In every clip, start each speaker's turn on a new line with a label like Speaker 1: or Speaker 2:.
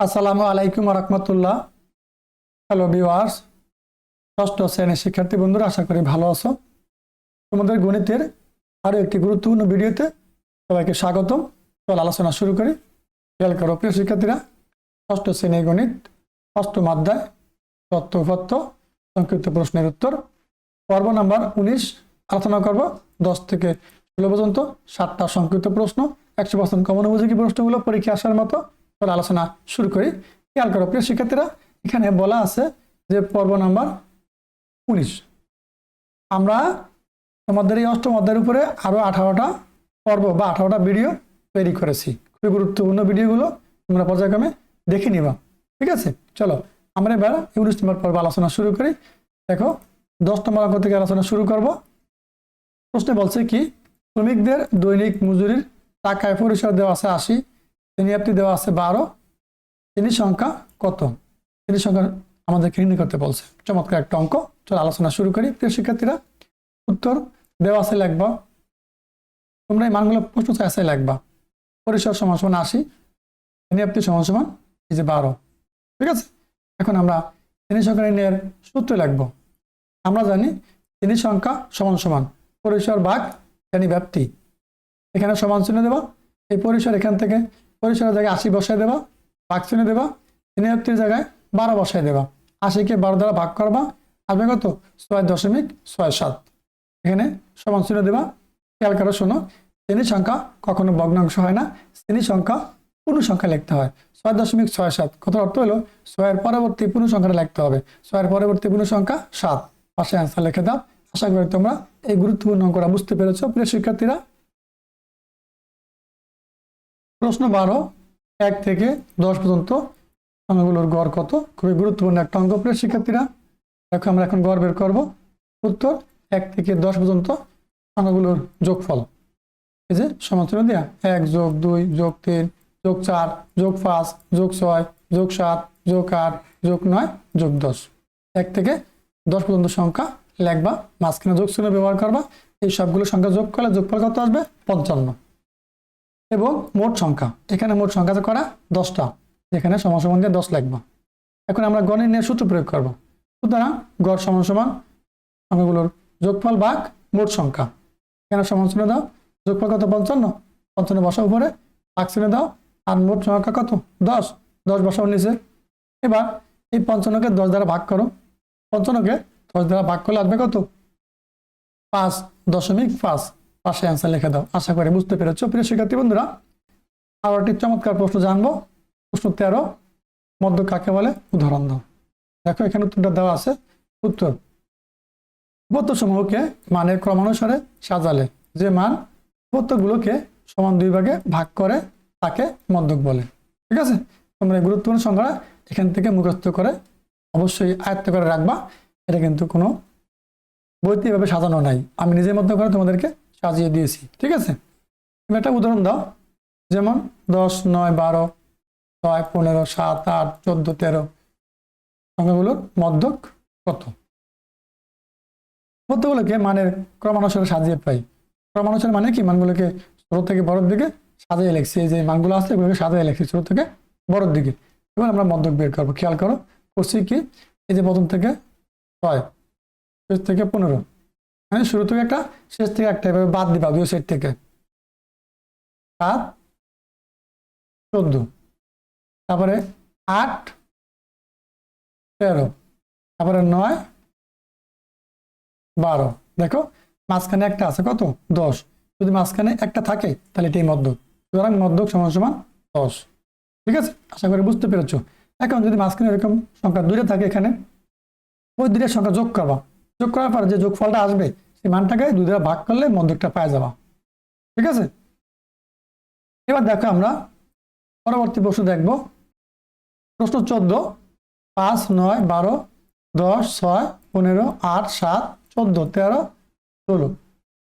Speaker 1: আসসালামু আলাইকুম রহমতুল্লাহ। Hello viewers, ষষ্ঠ শ্রেণীর শিক্ষার্থী বন্ধুরা, আশা করি ভালো আছো। তোমাদের গণিতের আরও একটি গুরুত্বপূর্ণ ভিডিওতে সবাইকে স্বাগতম। চল আলোচনা শুরু করি। খেয়াল করো প্রিয় শিক্ষার্থীরা, ষষ্ঠ শ্রেণীর গণিত অষ্টম অধ্যায় তথ্য উপাত্ত সংক্ষিপ্ত প্রশ্নের উত্তর পর্ব নাম্বার 19 আলোচনা করব। 10 থেকে 16 পর্যন্ত 7টা সংক্ষিপ্ত প্রশ্ন, 100% কমন উপযোগী প্রশ্নগুলো পরীক্ষা আসার মতো। চলো আলোচনা শুরু করি। খেয়াল করো প্রিয় শিক্ষার্থীরা, এখানে বলা আছে যে পর্ব নাম্বার 19 আমরা তোমাদের এই অষ্টম অধ্যায়ের উপরে আরো 18টা পর্ব বা 18টা ভিডিও তৈরি করেছি। খুবই গুরুত্বপূর্ণ ভিডিওগুলো তোমরা পর্যায়ক্রমে দেখে নিবা, ঠিক আছে? চলো আমরা এবার 19 নম্বর পর্ব আলোচনা শুরু করি। দেখো 10 নম্বর অঙ্ক থেকে আলোচনা শুরু করব। প্রশ্নে বলছে কি, শ্রমিকদের দৈনিক মজুরির টাকায় পরিসর দেওয়া আছে 80, শ্রেণীব্যাপ্তি দেওয়া আছে 12, শ্রেণীর সংখ্যা কত? শ্রেণীর সংখ্যা আমাদেরকে নির্ণয় করতে বলছে। চমৎকার একটা অঙ্ক। চলো আলোচনা শুরু করি প্রিয় শিক্ষার্থীরা। উত্তর দেওয়া আছে লিখবা, তোমরা এই মানগুলো প্রশ্ন চাই লিখবা। পরিসর সমান সমান 80, শ্রেণীব্যাপ্তি সমান সমান এই যে 12, ঠিক আছে? এখন আমরা শ্রেণী সংখ্যা নির্ণয়ের সূত্র লিখবো। আমরা জানি শ্রেণীর সংখ্যা সমান সমান পরিসর ভাগ শ্রেণীব্যাপ্তি। এখানে সমান চিহ্ন দেবা, এই পরিসর এখান থেকে পরিসরের জায়গায় 80 বসায় দেবা, ভাগ চিহ্ন দেবা, শ্রেণীব্যাপ্তির জায়গায় 12 বসায় দেবা। 80কে 12 দ্বারা ভাগ করবা, আসবে কত? 6.67। এখানে সমান চিহ্ন দেবা। খেয়াল করো, শোনো, শ্রেণীর সংখ্যা কখনো ভগ্নাংশ হয় না, শ্রেণীর সংখ্যা পূর্ণ সংখ্যা লিখতে হয়। 6.67 কত অর্থ হলো 6-এর পরবর্তী পূর্ণ সংখ্যাটা লিখতে হবে। 6-এর পরবর্তী পূর্ণ সংখ্যা 7। পাশে অ্যান্সার লিখে দাও। আশা করি তোমরা এই গুরুত্বপূর্ণ অঙ্কটা বুঝতে পেরেছো প্রিয় শিক্ষার্থীরা। প্রশ্ন 12, 1 থেকে 10 পর্যন্ত সংখ্যাগুলোর গড় কত? খুবই গুরুত্বপূর্ণ একটা অঙ্ক প্রিয় শিক্ষার্থীরা। দেখো আমরা এখন গড় বের করব। উত্তর 1 থেকে 10 পর্যন্ত সংখ্যাগুলোর যোগফল, এই যে সমান চিহ্ন দেয়া 1 + 2 + 3 + 4 + 5 + 6 + 7 + 8 + 9 + 10। 1 থেকে 10 পর্যন্ত সংখ্যা লিখবা, মাঝখানে যোগ চিহ্ন ব্যবহার করবা। এই সবগুলো সংখ্যা যোগ করলে যোগফল কত আসবে? 55। এবং মোট সংখ্যা, এখানে মোট সংখ্যা করা 10টা, এখানে সমান সমান দিয়ে 10 লিখবা। এখন আমরা গড় নির্ণয়ের সূত্র প্রয়োগ করব। সুতরাং গড় সমান সমান সংখ্যাগুলোর যোগফল ভাগ মোট সংখ্যা। এখানে সমান চিহ্ন দাও, যোগফল কত? 55। 55 বসাও উপরে, ভাগ চিহ্ন দাও, আর মোট সংখ্যা কত? 10। 10 বসাও নিচে। এবার এই 55কে 10 দ্বারা ভাগ করো। 55কে 10 দ্বারা ভাগ করলে আসবে কত? 5.5। পাশে অ্যান্সার লিখে দাও। আশা করি বুঝতে পেরেছো প্রিয় শিক্ষার্থী বন্ধুরা। আরো একটি চমৎকার প্রশ্ন জানবো। প্রশ্ন 13, মধ্যক কাকে বলে? উদাহরণ দাও। দেখো এখানে উত্তরটা দেওয়া আছে। উত্তর, উপাত্ত সমূহকে মানের ক্রমানুসারে সাজালে যে মান উপাত্তগুলোকে সমান 2 ভাগে ভাগ করে তাকে মধ্যক বলে। ঠিক আছে? তোমরা এই গুরুত্বপূর্ণ সংখ্যাটা এখান থেকে মুখস্থ করে অবশ্যই আয়ত্ত করে রাখবা। এটা কিন্তু কোনো বইতে এভাবে সাজানো নাই, আমি নিজের মধ্যে করে তোমাদেরকে সাজিয়ে দিয়েছি। ঠিক আছে? তুমি একটা উদাহরণ দাও, যেমন 10, 9, 12, 6, 15, 7, 8, 14, 13 সংখ্যাগুলোর মধ্যক কত? মধ্যগুলোকে মানের ক্রমানুসারে সাজিয়ে পাই। ক্রমানুসারে মানে কি? মানগুলোকে ছোট থেকে বড়র দিকে সাজিয়ে লিখছি। এই যে মানগুলো আছে এগুলোকে সাজিয়ে লিখছি ছোট থেকে বড়র দিকে। এবার আমরা মধ্যক বের করবো। খেয়াল করো করছি কি, এই যে প্রথম থেকে 6, শেষ থেকে 15, মানে শুরু থেকে একটা শেষ থেকে একটা, এভাবে বাদ দিবা দুই সাইড থেকে। 7, 14, তারপরে 8, 13, তারপরে 9, 12। দেখো মাঝখানে একটা আছে কত? 10। যদি মাঝখানে একটা থাকে তাহলে এটাই মধ্যক। সুতরাং মধ্যক সমান সমান 10। ঠিক আছে? আশা করি বুঝতে পেরেছো। এখন যদি মাঝখানে এরকম সংখ্যা 2টা থাকে, এখানে ওই 2টার সংখ্যা যোগ করবা। যোগ করার পর যে যোগফলটা আসবে সেই মানটাকে 2 দ্বারা ভাগ করলে মধ্যকটা পাওয়া যাবা। ঠিক আছে? এবার দেখো আমরা পরবর্তী প্রশ্ন দেখব। প্রশ্ন 14, 5, 9, 12, 10, 6, 15, 8, 7, 14, 13, 16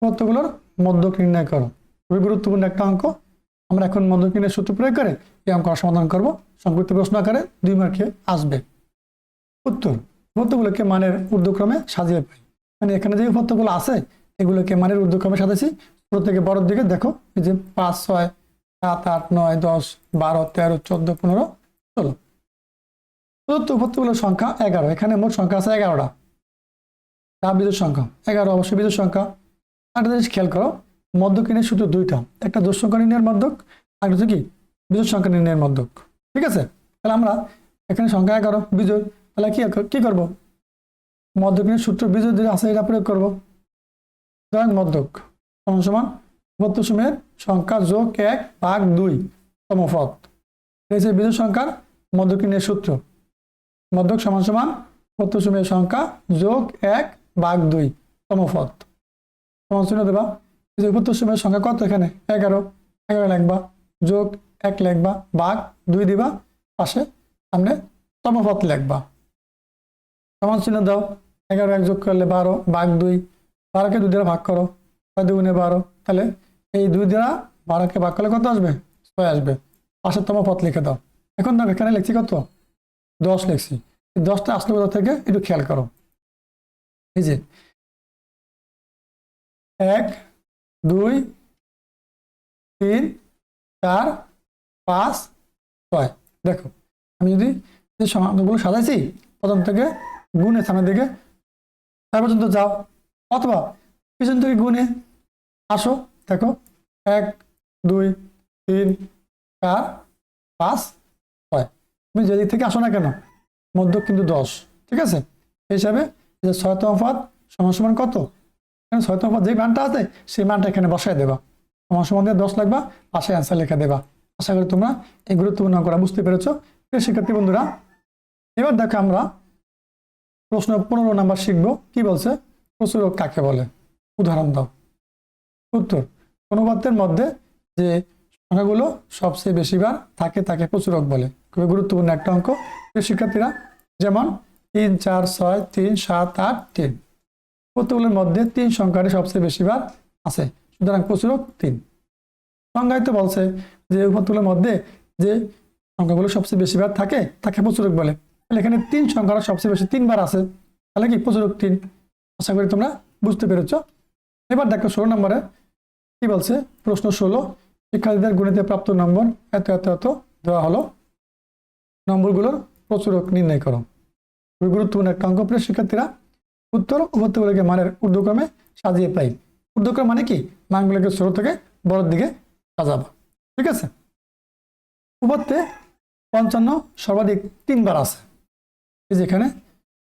Speaker 1: উপাত্তগুলোর মধ্যক নির্ণয় করো। খুবই গুরুত্বপূর্ণ একটা অঙ্ক। আমরা এখন মধ্যক নির্ণয়ের সূত্র প্রয়োগ করে এই অঙ্ক সমাধান করব। সংক্ষিপ্ত প্রশ্ন আকারে 2 মার্কে আসবে। উত্তর, উপাত্তগুলোকে মানের ঊর্ধ্বক্রমে সাজিয়ে পাই। মানে এখানে যে উপাত্তগুলো আছে এগুলোকে মানের ঊর্ধ্বক্রমে সাজাইছি ছোট থেকে বড়র দিকে। দেখো এই যে 5, 6, 7, 8, 9, 10, 12, 13, 14, 15, 16। প্রদত্ত উপাত্তগুলোর সংখ্যা 11, এখানে মোট সংখ্যা আছে 11টা। তা বিজোড় সংখ্যা 11 অবশ্যই বিজোড় সংখ্যা। একটা জিনিস খেয়াল করো, মধ্যকিনের সূত্র দুইটা, একটা জোড় সংখ্যা নির্ণয়ের মধ্যক, আর হচ্ছে কি বিজোড় সংখ্যা নির্ণয়ের মধ্যক। ঠিক আছে, তাহলে আমরা এখানে সংখ্যা 11 বিজোড়, তাহলে কি করব, মধ্যকিনের সূত্র বিজোড় যেটা আছে এটা প্রয়োগ করবো। সুতরাং মধ্যক সমান সমান উপাত্ত সমূহের সংখ্যা যোগ 1 ভাগ 2 সমপদ। এই যে বিজোড় সংখ্যার মধ্যকিনের সূত্র, মধ্যক সমান সমান উপাত্ত সমূহের সংখ্যা যোগ 1 ভাগ 2 সমপদ। সমান চিহ্ন দেবা। এই যে উপাত্ত সমূহের সংখ্যা কত, এখানে 11 লিখবা, যোগ 1 লিখবা, ভাগ 2 দিবা, পাশে সামনে সমপদ লিখবা। সমান চিহ্ন দাও। 11 1 যোগ করলে 12, ভাগ 2, 12কে 2 দ্বারা ভাগ করো, 6 2 12, তাহলে এই 2 দ্বারা 12কে ভাগ করলে কত আসবে, 6 আসবে। পাশে সমপদ লিখে দাও। এখন দেখো এখানে লিখছি কত, 10 লিখছি। 10টা আসলে কোথা থেকে একটু খেয়াল করো। এই যে 1 2 3 4 5 6, দেখো আমি যদি যে সংখ্যাগুলো সাজাইছি প্রথম থেকে গুণে সামনের দিকে তার পর্যন্ত যাও, অথবা পিছন থেকে গুণে আসো। দেখো 1 2 3 4 5 6, তুমি যেদিক থেকে আসো না কেন মধ্যক কিন্তু 10। ঠিক আছে, এই হিসাবে 6তম পদ সমান সমান কত, এখানে 6তম পদ যে মানটা আছে সেই মানটা এখানে বসায় দেবা, সমান সমান দিয়ে 10 লিখবা, পাশে অ্যান্সার লিখে দেবা। আশা করি তোমরা এই গুরুত্বপূর্ণ অঙ্কটা বুঝতে পেরেছো। প্রিয় শিক্ষার্থী বন্ধুরা, এবার দেখো আমরা প্রশ্ন 15 নাম্বার শিখবো। কি বলছে, প্রচুরক কাকে বলে, উদাহরণ দাও। উত্তর, কোন উপাত্তের মধ্যে যে সংখ্যাগুলো সবচেয়ে বেশিবার থাকে তাকে প্রচুরক বলে। খুবই গুরুত্বপূর্ণ একটা অঙ্ক। প্রিয় শিক্ষার্থীরা, যেমন 3 4 6 3 7 8 3, উপাত্তগুলোর মধ্যে 3 সংখ্যাটি সবচেয়ে বেশিবার আছে, সুতরাং প্রচুরক 3। সংজ্ঞায়িত বলছে যে উপাত্তগুলোর মধ্যে যে সংখ্যাগুলো সবচেয়ে বেশিবার থাকে তাকে প্রচুরক বলে। তাহলে এখানে 3 সংখ্যাটা সবচেয়ে বেশি 3 বার আছে, তাহলে কি প্রচুরক 3। আশা করি তোমরা বুঝতে পেরেছ। এবার দেখো 16 নম্বরে কি বলছে, প্রশ্ন 16, শিক্ষার্থীদের গণিতে প্রাপ্ত নম্বর এত এত এত দেওয়া হলো, নম্বরগুলোর প্রচুরক নির্ণয় করো। খুবই গুরুত্বপূর্ণ একটা অঙ্ক। প্রিয় শিক্ষার্থীরা, উত্তর উপাত্তগুলোকে মানের ঊর্ধ্বক্রমে সাজিয়ে পাই। ঊর্ধ্বক্রম মানে কি, মানগুলোকে ছোট থেকে বড়ের দিকে সাজাবো। ঠিক আছে, উপাত্তে 55 সর্বাধিক 3 বার আছে। এই যেখানে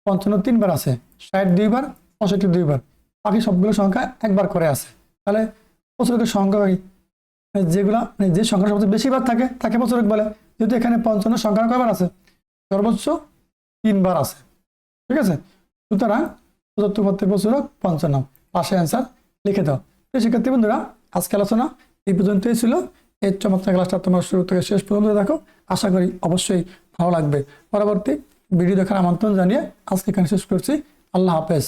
Speaker 1: 55 3 বার আছে, 60 2 বার, 65 2 বার, বাকি সবগুলো সংখ্যা একবার করে আছে। তাহলে প্রচুরকের সংখ্যা যেগুলা যে সংখ্যা সবচেয়ে বেশিবার থাকে তাকে প্রচুরক বলে। যেহেতু এখানে 55 সংখ্যা কয়বার আছে, সর্বোচ্চ 3 বার আছে। ঠিক আছে, সুতরাং প্রদত্ত উপাত্তের প্রচুরক 55, পাশে অ্যান্সার লিখে দাও। প্রিয় শিক্ষার্থী বন্ধুরা, আজকে আলোচনা এই পর্যন্তই ছিল। এই চমৎকার ক্লাসটা তোমার শুরু থেকে শেষ পর্যন্ত দেখো, আশা করি অবশ্যই ভালো লাগবে। পরবর্তী ভিডিও দেখার আমন্ত্রণ জানিয়ে আজকে এখানে শেষ করছি। আল্লাহ হাফেজ।